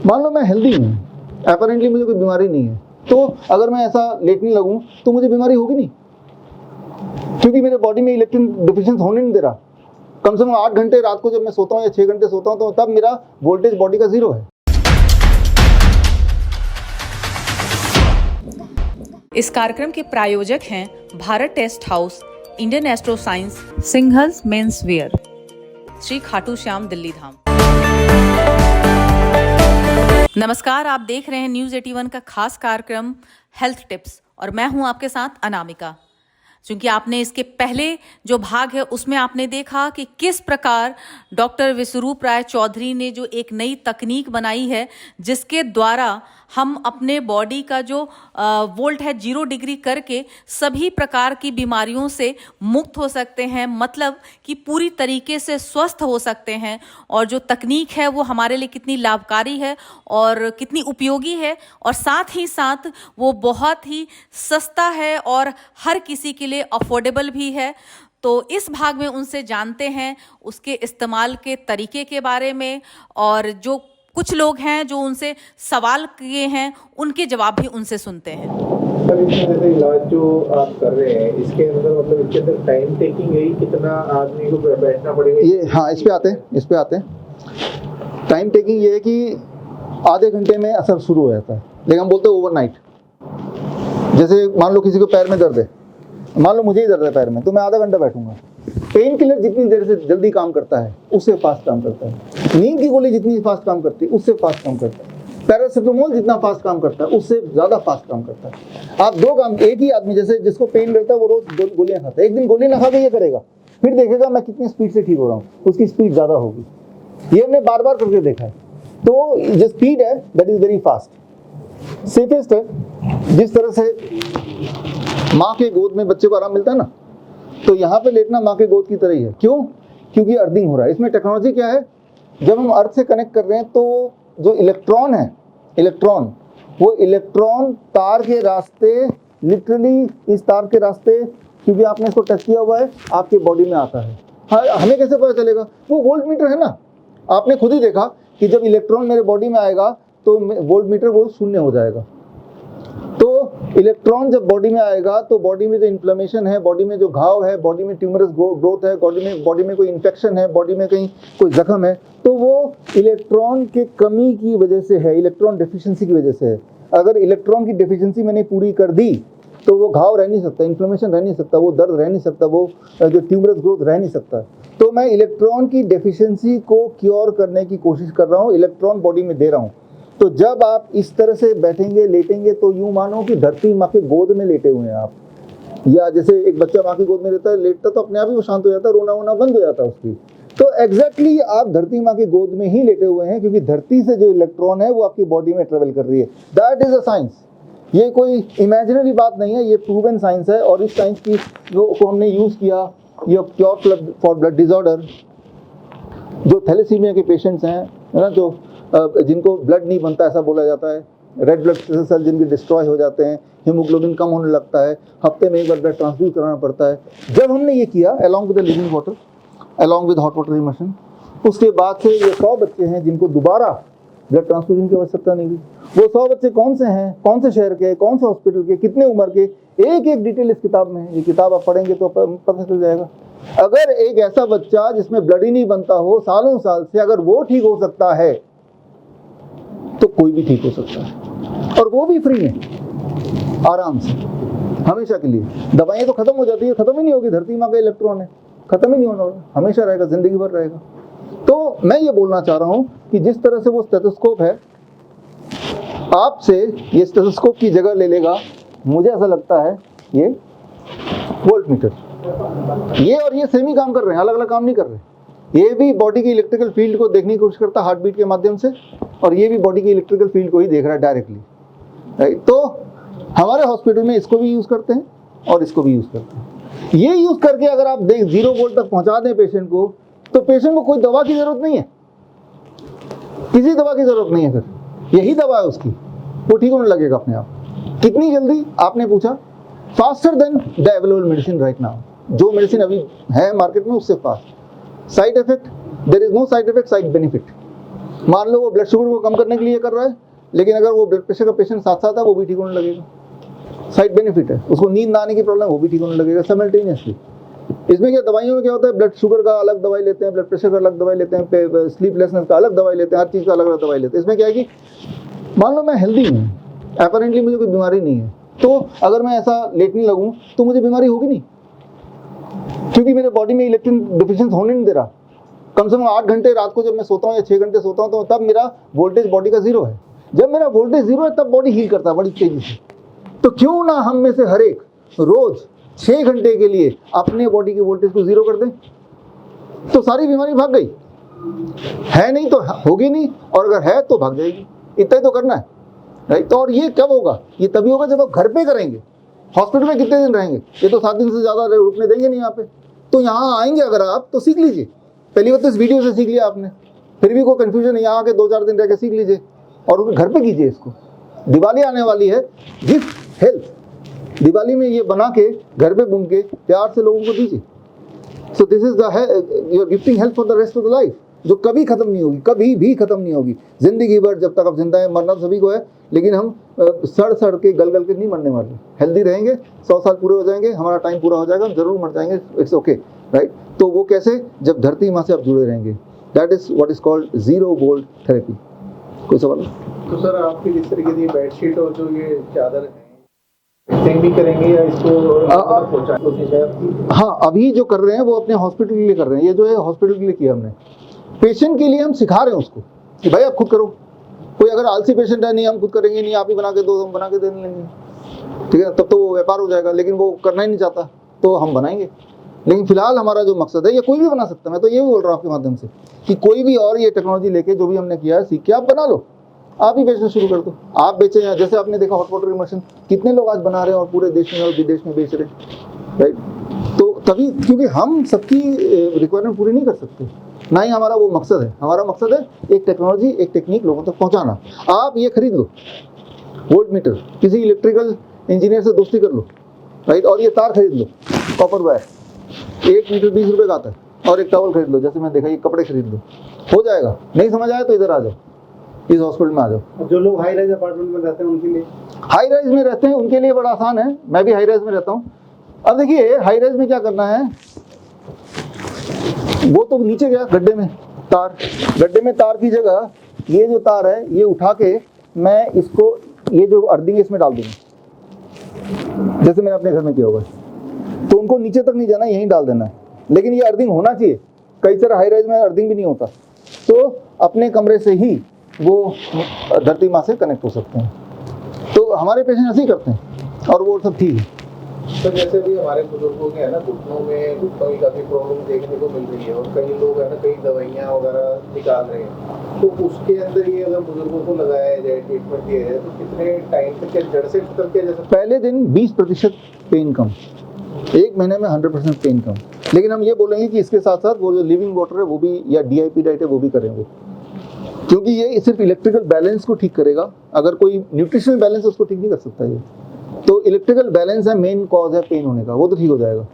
मान लो मैं हेल्दी हूँ, अपरेंटली मुझे कोई बीमारी नहीं है, तो अगर मैं ऐसा लेटने लगूँ तो मुझे बीमारी होगी नहीं, क्योंकि मेरे बॉडी में इलेक्ट्रॉन डिफिशिएंसी होने नहीं दे रहा। कम से कम 8 घंटे रात को जब मैं सोता हूँ या 6 घंटे सोता हूँ तो तब मेरा वोल्टेज बॉडी का 0 है। इस कार्यक्रम के प्रायोजक हैं Bharat test house, Indian astro science, Singhal's mens wear, Shri Khatu Shyam Delhi Dham. नमस्कार, आप देख रहे हैं न्यूज 81 का खास कार्यक्रम हेल्थ टिप्स और मैं हूं आपके साथ अनामिका। क्योंकि आपने इसके पहले जो भाग है उसमें आपने देखा कि किस प्रकार डॉक्टर विश्वरूप राय चौधरी ने जो एक नई तकनीक बनाई है जिसके द्वारा हम अपने बॉडी का जो वोल्ट है 0 डिग्री करके सभी प्रकार की बीमारियों से मुक्त हो सकते हैं, मतलब कि पूरी तरीके से स्वस्थ हो सकते हैं। और जो तकनीक है वो हमारे लिए कितनी लाभकारी है और कितनी उपयोगी है, और साथ ही साथ वो बहुत ही सस्ता है और हर किसी के लिए अफोर्डेबल भी है। तो इस भाग में उनसे जानते हैं उसके इस्तेमाल के तरीके के बारे में, और जो कुछ लोग हैं जो उनसे सवाल किए हैं उनके जवाब भी उनसे सुनते हैं। सर, इसमें जैसे इलाज जो आप कर रहे हैं इसके अंदर मतलब इसके अंदर टाइम टेकिंग है, कितना आदमी को बैठना पड़ेगा? ये हाँ, इस पे आते हैं। टाइम टेकिंग ये है कि आधे घंटे में असर शुरू हो जाता है, लेकिन हम बोलते हैं ओवरनाइट। जैसे मान लो किसी को पैर में दर्द है, मान लो मुझे ही दर्द है पैर में, तो मैं आधा घंटा बैठूंगा। पेन किलर जितनी देर से जल्दी काम करता है उससे फास्ट काम करता है। नींद की गोली जितनी फास्ट काम करती है उससे फास्ट काम करता है। पैरासिटामोल जितना फास्ट काम करता है उससे ज़्यादा फास्ट काम करता है। आप दो काम, एक ही आदमी जैसे जिसको पेन रहता है वो रोज गोलियां खाता है, एक दिन गोली ना खा के ये करेगा, फिर देखेगा मैं कितनी स्पीड से ठीक हो रहा हूँ, उसकी स्पीड ज़्यादा होगी। ये हमने बार बार करके देखा है। तो जो स्पीड है that is very fast, safest है। जिस तरह से माँ के गोद में बच्चे को आराम मिलता है ना, तो यहाँ पे लेटना माँ के गोद की तरह ही है। क्यों? क्योंकि अर्थिंग हो रहा है। इसमें टेक्नोलॉजी क्या है, जब हम अर्थ से कनेक्ट कर रहे हैं तो जो इलेक्ट्रॉन है, वो इलेक्ट्रॉन तार के रास्ते, लिटरली इस तार के रास्ते, क्योंकि आपने इसको टच किया हुआ है, आपके बॉडी में आता है। हाँ, हमें कैसे पता चलेगा? वो वोल्ट मीटर है ना, आपने खुद ही देखा कि जब इलेक्ट्रॉन मेरे बॉडी में आएगा तो वोल्ट मीटर वो शून्य हो जाएगा। तो इलेक्ट्रॉन जब बॉडी में आएगा तो बॉडी में जो इन्फ्लेमेशन है, बॉडी में जो घाव है, बॉडी में ट्यूमरस ग्रोथ है, बॉडी में कोई इन्फेक्शन है, बॉडी में कहीं कोई जख्म है, तो वो इलेक्ट्रॉन के कमी की वजह से है, इलेक्ट्रॉन डेफिशिएंसी की वजह से है। अगर इलेक्ट्रॉन की डेफिशिएंसी मैंने पूरी कर दी तो वो घाव रह नहीं सकता, इन्फ्लेमेशन रह नहीं सकता, वो दर्द रह नहीं सकता, वो जो ट्यूमरस ग्रोथ रह नहीं सकता। तो मैं इलेक्ट्रॉन की डेफिशिएंसी को क्योर करने की कोशिश कर रहा हूँ, इलेक्ट्रॉन बॉडी में दे रहा हूँ। तो जब आप इस तरह से बैठेंगे, लेटेंगे, तो यूं मानो कि धरती माँ के गोद में लेटे हुए हैं आप। या जैसे एक बच्चा माँ की गोद में रहता है, लेटता तो अपने आप ही वो शांत हो जाता है, रोना वोना बंद हो जाता है उसकी। तो एग्जैक्टली आप धरती माँ की गोद में ही लेटे हुए हैं, क्योंकि धरती से जो इलेक्ट्रॉन है वो आपकी बॉडी में ट्रेवल कर रही है। That is a science. ये कोई इमेजिनरी बात नहीं है, ये प्रूवन साइंस है। और इस साइंस की को हमने यूज़ किया, ये क्योर फॉर ब्लड डिसऑर्डर, जो थैलेसीमिया के पेशेंट्स हैं ना, जो जिनको ब्लड नहीं बनता ऐसा बोला जाता है, रेड ब्लड सेल जिनके डिस्ट्रॉय हो जाते हैं, हीमोग्लोबिन कम होने लगता है, हफ्ते में एक बार ब्लड ट्रांसफ्यूज कराना पड़ता है। जब हमने ये किया along with the living water, along with hot water immersion, उसके बाद से ये 100 बच्चे हैं जिनको दोबारा ब्लड ट्रांसफ्यूजन की आवश्यकता नहीं हुई। वो 100 बच्चे कौन से हैं, कौन से शहर के, कौन से हॉस्पिटल के, कितने उम्र के, एक एक डिटेल इस किताब में है। ये किताब आप पढ़ेंगे तो पता चल जाएगा। अगर एक ऐसा बच्चा जिसमें ब्लड ही नहीं बनता हो सालों साल से, अगर वो ठीक हो सकता है तो कोई भी ठीक हो सकता है, और वो भी फ्री में, आराम से, हमेशा के लिए। दवाइयाँ तो खत्म हो जाती है, खत्म ही नहीं होगी, धरती माँ का इलेक्ट्रॉन है, खत्म ही नहीं होना, हमेशा रहेगा, जिंदगी भर रहेगा। तो मैं ये बोलना चाह रहा हूँ कि जिस तरह से वो स्टेथोस्कोप है, आपसे ये स्टेथोस्कोप की जगह ले लेगा, मुझे ऐसा लगता है ये वोल्ट मीटर, ये और ये सेम ही काम कर रहे हैं, अलग अलग काम नहीं कर रहे। ये भी बॉडी की इलेक्ट्रिकल फील्ड को देखने की कोशिश करता है हार्ट बीट के माध्यम से, और ये भी बॉडी की इलेक्ट्रिकल फील्ड को ही देख रहा है डायरेक्टली। तो हमारे हॉस्पिटल में इसको भी यूज़ करते हैं और इसको भी यूज़ करते हैं। ये यूज़ करके अगर आप 0 वोल्ट तक पहुंचा दें पेशेंट को, तो पेशेंट को कोई दवा की ज़रूरत नहीं है, किसी दवा की ज़रूरत नहीं है। फिर यही दवा है उसकी, वो ठीक होने लगेगा अपने आप। कितनी जल्दी? आपने पूछा, faster than the available medicine right now. जो मेडिसिन अभी है मार्केट में उससे fast. Side effect, there is no side effect, side benefit. मान लो वो ब्लड शुगर को कम करने के लिए कर रहा है, लेकिन अगर वो ब्लड प्रेशर का पेशेंट साथ साथ है वो भी ठीक होने लगेगा, साइड बेनिफिट है। उसको नींद ना आने की प्रॉब्लम वो भी ठीक होने लगेगा साइमल्टेनियसली। इसमें क्या दवाइयों में क्या होता है, ब्लड शुगर का अलग दवाई लेते हैं, ब्लड प्रेशर का अलग दवाई लेते हैं, स्लीपलेसनेस का अलग दवाई लेते हैं, हर चीज़ का अलग अलग दवाई लेते हैं। इसमें क्या है कि मान लो मैं हेल्दी हूँ, अपैरेंटली मुझे कोई बीमारी नहीं है, तो अगर मैं ऐसा लेटने लगूँ तो मुझे बीमारी होगी नहीं, क्योंकि मेरे बॉडी में इलेक्ट्रिन डिफिशिएंसी होने नहीं दे रहा। कम से कम 8 घंटे रात को जब मैं सोता हूँ या 6 घंटे सोता हूँ तो तब मेरा वोल्टेज बॉडी का जीरो है। जब मेरा वोल्टेज जीरो है तब बॉडी हील करता है बड़ी तेजी से। तो क्यों ना हम में से हर एक रोज 6 घंटे के लिए अपने बॉडी के वोल्टेज को जीरो कर दें, तो सारी बीमारी भाग गई। है नहीं तो होगी नहीं, और अगर है तो भाग जाएगी। इतना ही तो करना है, राइट। तो और ये कब होगा? ये तभी होगा जब आप घर पे करेंगे। हॉस्पिटल में कितने दिन रहेंगे? ये तो 7 दिन से ज़्यादा रुकने देंगे नहीं यहाँ पे। तो यहाँ आएंगे अगर आप तो सीख लीजिए। पहली बात तो इस वीडियो से सीख लिया आपने, फिर भी कोई कन्फ्यूजन है, यहाँ आके 2-4 दिन रह के सीख लीजिए और घर पे कीजिए इसको। दिवाली आने वाली है, गिफ्ट हेल्थ। दिवाली में ये बना के घर पे बुन के प्यार से लोगों को दीजिए। So this is the you are gifting health for the rest of the life, जो कभी खत्म नहीं होगी, कभी भी खत्म नहीं होगी जिंदगी भर। जब तक आप जिंदा है, मरना सभी को है, लेकिन हम सड़ सड़ के गल गल के नहीं मरने वाले। हेल्दी रहेंगे, 100 साल पूरे हो जाएंगे, हमारा टाइम पूरा हो जाएगा, हम जरूर मर जाएंगे, इट्स ओके, राइट। तो वो कैसे? जब धरती माँ से आप जुड़े रहेंगे। That is what is called zero bolt therapy. कोई सवाल? तो सर आपकी जिस तरीके की बेडशीट और जो ये चादर एक्सचेंज भी करेंगे या इसको पहुंचाने की कोशिश है आपकी? हाँ, अभी जो कर रहे हैं वो अपने हॉस्पिटल के लिए कर रहे हैं। ये जो है हॉस्पिटल के लिए किया हमने। पेशेंट के लिए हम सिखा रहे हैं उसको कि भाई आप खुद करो। कोई अगर आलसी पेशेंट है, नहीं हम खुद करेंगे, नहीं आप ही बना के दो, हम बना के दे लेंगे, ठीक है, तब तो वो व्यापार हो जाएगा। लेकिन वो करना ही नहीं चाहता तो हम बनाएंगे। लेकिन फिलहाल हमारा जो मकसद है, ये कोई भी बना सकता है। मैं तो ये भी बोल रहा हूँ आपके माध्यम से कि कोई भी और ये टेक्नोलॉजी लेके जो भी हमने किया है सीख के आप बना लो, आप ही बेचना शुरू कर दो। आप बेचें, या जैसे आपने देखा हॉट वाटर इमर्शन कितने लोग आज बना रहे हैं और पूरे देश में और विदेश में बेच रहे हैं, राइट। तो तभी, क्योंकि हम सबकी रिक्वायरमेंट पूरी नहीं कर सकते, ना ही हमारा वो मकसद है। हमारा मकसद है एक टेक्नोलॉजी, एक टेक्निक लोगों तक पहुंचाना। आप ये खरीद लो वोल्ट मीटर, किसी इलेक्ट्रिकल इंजीनियर से दोस्ती कर लो, राइट। और ये तार खरीद लो, कॉपर वायर, 1 मीटर 20 रुपये का आता है। और एक टॉवल खरीद लो, जैसे मैं देखा, ये कपड़े खरीद लो, हो जाएगा। नहीं समझ आया तो इधर आ जाओ, इस हॉस्पिटल में आ जाओ। जो लोग हाई राइज अपार्टमेंट में रहते हैं उनके लिए? हाई राइज में रहते हैं उनके लिए बड़ा आसान है। मैं भी हाई राइज में रहता हूँ। अब देखिए हाई राइज में क्या करना है, वो तो नीचे गया गड्ढे में तार, गड्ढे में तार की जगह ये जो तार है ये उठा के मैं इसको, ये जो अर्थिंग है इसमें डाल दूंगा, जैसे मैंने अपने घर में किया होगा। तो उनको नीचे तक नहीं जाना, यहीं डाल देना है। लेकिन ये अर्थिंग होना चाहिए। कई सारे हाई राइज में अर्थिंग भी नहीं होता, तो अपने कमरे से ही वो धरती माँ से कनेक्ट हो सकते हैं। तो हमारे पेशेंट ऐसे ही करते हैं और वो सब ठीक है। तो जैसे भी हमारे बुजुर्गों के है ना, घुटनों की काफी प्रॉब्लम देखने को मिल रही है, और कई लोग है ना कई दवाइयाँ वगैरह निकाल रहे हैं, तो उसके अंदर ये अगर बुजुर्गों को लगाया जाए, ट्रीटमेंट दिया जाए, तो कितने टाइम तक या जड़ से खत्म किया जा सकता है? पहले दिन 20% पेन कम, 1 महीने में 100% पेन कम। लेकिन हम ये बोलेंगे कि इसके साथ साथ वो जो लिविंग वाटर है वो भी, या DIP डाइट है वो भी करेंगे, क्योंकि ये सिर्फ इलेक्ट्रिकल बैलेंस को ठीक करेगा। अगर कोई न्यूट्रिशनल बैलेंस उसको ठीक नहीं कर सकता ये। तो इलेक्ट्रिकल बैलेंस है मेन कॉज है पेन होने का, वो तो ठीक हो जाएगा।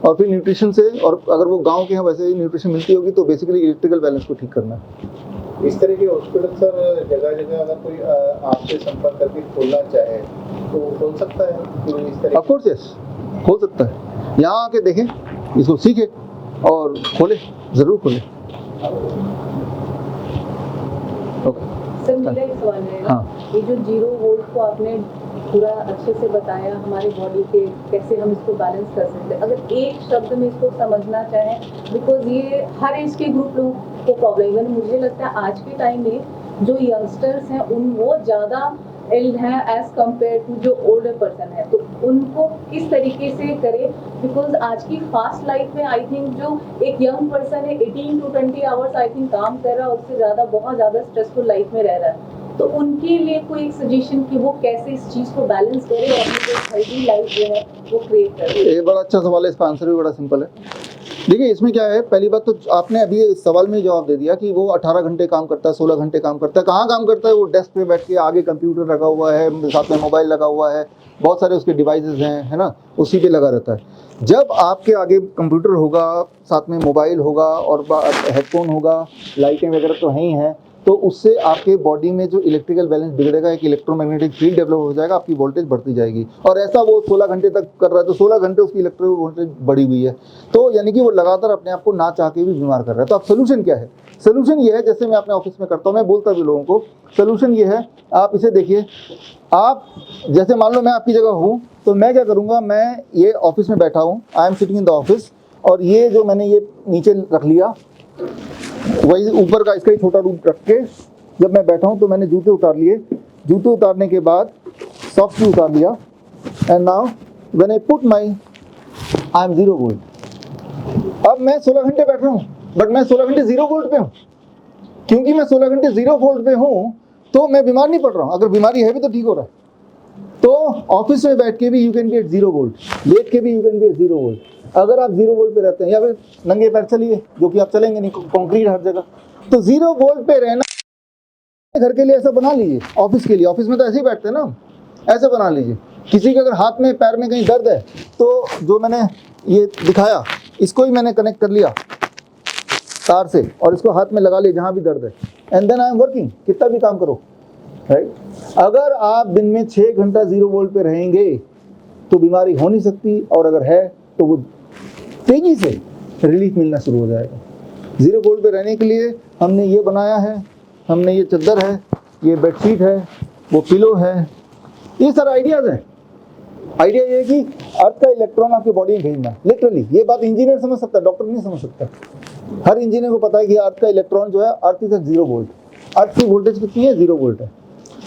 और फिर न्यूट्रिशन से, और अगर वो गांव के हैं वैसे ही न्यूट्रिशन मिलती होगी, तो बेसिकली इलेक्ट्रिकल बैलेंस को ठीक करना है। इस तरह के हॉस्पिटल सर जगह जगह अगर कोई आपसे संपर्क करके खोलना चाहे तो खोल सकता है? इस तरह ऑफ कोर्स यस, खोल सकता है। यहाँ आके देखें, इसको सीखे और खोले, जरूर खोले। सर मेरा एक सवाल है, हाँ। ये जो 0 वोल्ट को आपने पूरा अच्छे से बताया, हमारे बॉडी के कैसे हम इसको बैलेंस कर सकते हैं, अगर एक शब्द में इसको समझना चाहें, बिकॉज ये हर एज के ग्रुप लोगों को प्रॉब्लम है। मुझे लगता है आज के टाइम में जो यंगस्टर्स हैं उन वो ज़्यादा इल्ड हैं एज कम्पेयर टू जो ओल्डर पर्सन है, तो उनको किस तरीके से करें, बिकॉज आज की फास्ट लाइफ में आई थिंक जो एक यंग पर्सन है 18 to 20 आवर्स आई थिंक काम कर रहा है, उससे ज़्यादा बहुत ज़्यादा स्ट्रेसफुल लाइफ में रह रहा है। तो उनके लिए कोई एक सजेशन कि वो कैसे इस चीज़ को बैलेंस करें और अपनी जो हेल्दी लाइफ जो है वो क्रिएट करें। ये बड़ा अच्छा सवाल है, इसका आंसर भी बड़ा सिंपल है। देखिए इसमें क्या है, पहली बात तो आपने अभी इस सवाल में जवाब दे दिया कि वो 18 घंटे काम करता है, 16 घंटे काम करता है। कहाँ काम करता है? वो डेस्क पे बैठ के, आगे कंप्यूटर रखा हुआ है, साथ में मोबाइल लगा हुआ है, बहुत सारे उसके डिवाइसेस हैं, है ना, उसी पे लगा रहता है। जब आपके आगे कंप्यूटर होगा, साथ में मोबाइल होगा और हेडफोन होगा, लाइटें वगैरह तो हैं ही हैं, तो उससे आपके बॉडी में जो इलेक्ट्रिकल बैलेंस बिगड़ेगा, एक इलेक्ट्रोमैग्नेटिक फील्ड डेवलप हो जाएगा, आपकी वोल्टेज बढ़ती जाएगी। और ऐसा वो 16 घंटे तक कर रहा है तो 16 घंटे उसकी इलेक्ट्रिकल वोल्टेज बढ़ी हुई है, तो यानी कि वो लगातार अपने आप को ना चाह के भी बीमार कर रहा है। तो अब सोल्यूशन क्या है? सोल्यूशन ये है, जैसे मैं अपने ऑफिस में करता हूँ, मैं बोलता भी लोगों को, सोल्यूशन ये है, आप इसे देखिए, आप जैसे मान लो मैं आपकी जगह हूँ तो मैं क्या करूँगा, मैं ये ऑफिस में बैठा हूँ, I am sitting in the office, और ये जो मैंने ये नीचे रख लिया, वही ऊपर का इसका ही छोटा रूप रख के जब मैं बैठा हूँ तो मैंने जूते उतार लिए, जूते उतारने के बाद सॉक्स भी उतार लिया, and now when I put my I am 0 volt. अब मैं 16 घंटे बैठ रहा हूँ, बट मैं 16 घंटे 0 वोल्ट पे हूँ। क्योंकि मैं 16 घंटे 0 वोल्ट पे हूँ तो मैं बीमार नहीं पड़ रहा हूँ। अगर बीमारी है भी तो ठीक हो रहा है। तो ऑफिस में बैठ के भी you can be at 0 volt, लेट के भी you can be at 0 volt. अगर आप 0 वोल्ट पे रहते हैं या फिर नंगे पैर चलिए, जो कि आप चलेंगे नहीं, कंक्रीट हर जगह, तो 0 वोल्ट पे रहना घर के लिए ऐसा बना लीजिए, ऑफिस के लिए, ऑफिस में तो ऐसे ही बैठते हैं ना, ऐसे बना लीजिए। किसी के अगर हाथ में पैर में कहीं दर्द है तो जो मैंने ये दिखाया, इसको ही मैंने कनेक्ट कर लिया तार से और इसको हाथ में लगा लिया जहाँ भी दर्द है, and then I am working. कितना भी काम करो, राइट। अगर आप दिन में 6 घंटा 0 वोल्ट पे रहेंगे तो बीमारी हो नहीं सकती, और अगर है तो वो तेजी से रिलीफ मिलना शुरू हो जाएगा। 0 वोल्ट पे रहने के लिए हमने ये बनाया है, हमने ये चादर है, ये बेडशीट है, वो पिलो है, ये सारे आइडियाज़ हैं। आइडिया ये है कि अर्थ का इलेक्ट्रॉन आपकी बॉडी में भेजना है, लिटरली। ये बात इंजीनियर समझ सकता है, डॉक्टर नहीं समझ सकता। हर इंजीनियर को पता है कि अर्थ का इलेक्ट्रॉन जो है, अर्थ इज 0 वोल्ट। अर्थ की वोल्टेज कितनी है? 0 वोल्ट है।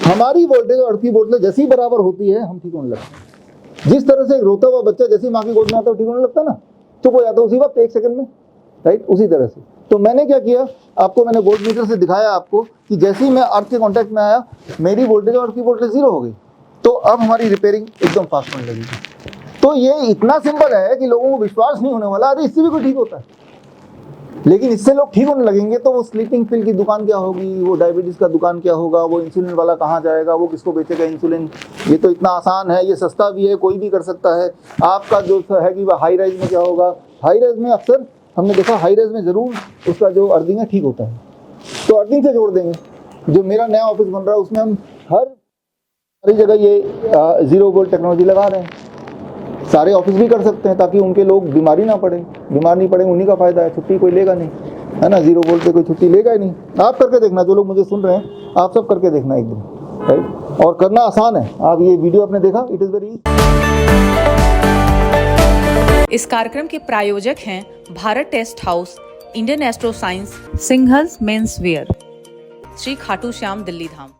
हमारी वोल्टेज और अर्थ की वोल्टेज जैसी बराबर होती है, हम ठीक होने लगते हैं। जिस तरह से एक रोता हुआ बच्चा जैसे माँ की गोद में आता है ठीक होने लगता है ना, तो वो जाता है उसी वक्त 1 सेकंड में, राइट। उसी तरह से तो मैंने क्या किया, आपको मैंने वोल्ट मीटर से दिखाया आपको कि जैसे ही मैं अर्थ के कांटेक्ट में आया, मेरी वोल्टेज और अर्थ की वोल्टेज 0 हो गई। तो अब हमारी रिपेयरिंग एकदम फास्ट होने लगी। तो ये इतना सिंपल है कि लोगों को विश्वास नहीं होने वाला, अरे इससे भी कोई ठीक होता है। लेकिन इससे लोग ठीक होने लगेंगे तो वो स्लीपिंग पिल की दुकान क्या होगी, वो डायबिटीज़ का दुकान क्या होगा, वो इंसुलिन वाला कहाँ जाएगा, वो किसको बेचेगा इंसुलिन। ये तो इतना आसान है, ये सस्ता भी है, कोई भी कर सकता है। आपका जो है कि हाई राइज में क्या होगा, हाई राइज में अक्सर हमने देखा, हाई राइज में ज़रूर उसका जो अर्थिंग है ठीक होता है, तो अर्थिंग से जोड़ देंगे। जो मेरा नया ऑफिस बन रहा है उसमें हम हर जगह ये 0 वोल्ट टेक्नोलॉजी लगा रहे हैं। सारे ऑफिस भी कर सकते हैं ताकि उनके लोग बीमारी ना पड़े, बीमार नहीं पड़ेंगे, उन्हीं का फायदा है। छुट्टी कोई लेगा नहीं, है ना, 0 वोल्ट पे कोई छुट्टी लेगा ही नहीं। आप करके देखना, जो लोग मुझे सुन रहे हैं आप सब करके देखना एक दिन, राइट। और करना आसान है। आप ये वीडियो आपने देखा, इट इज़ वेरी ईजी। इस कार्यक्रम के प्रायोजक हैं Bharat test house, Indian astro science, Singhal's mens wear, Shri Khatu Shyam Delhi धाम।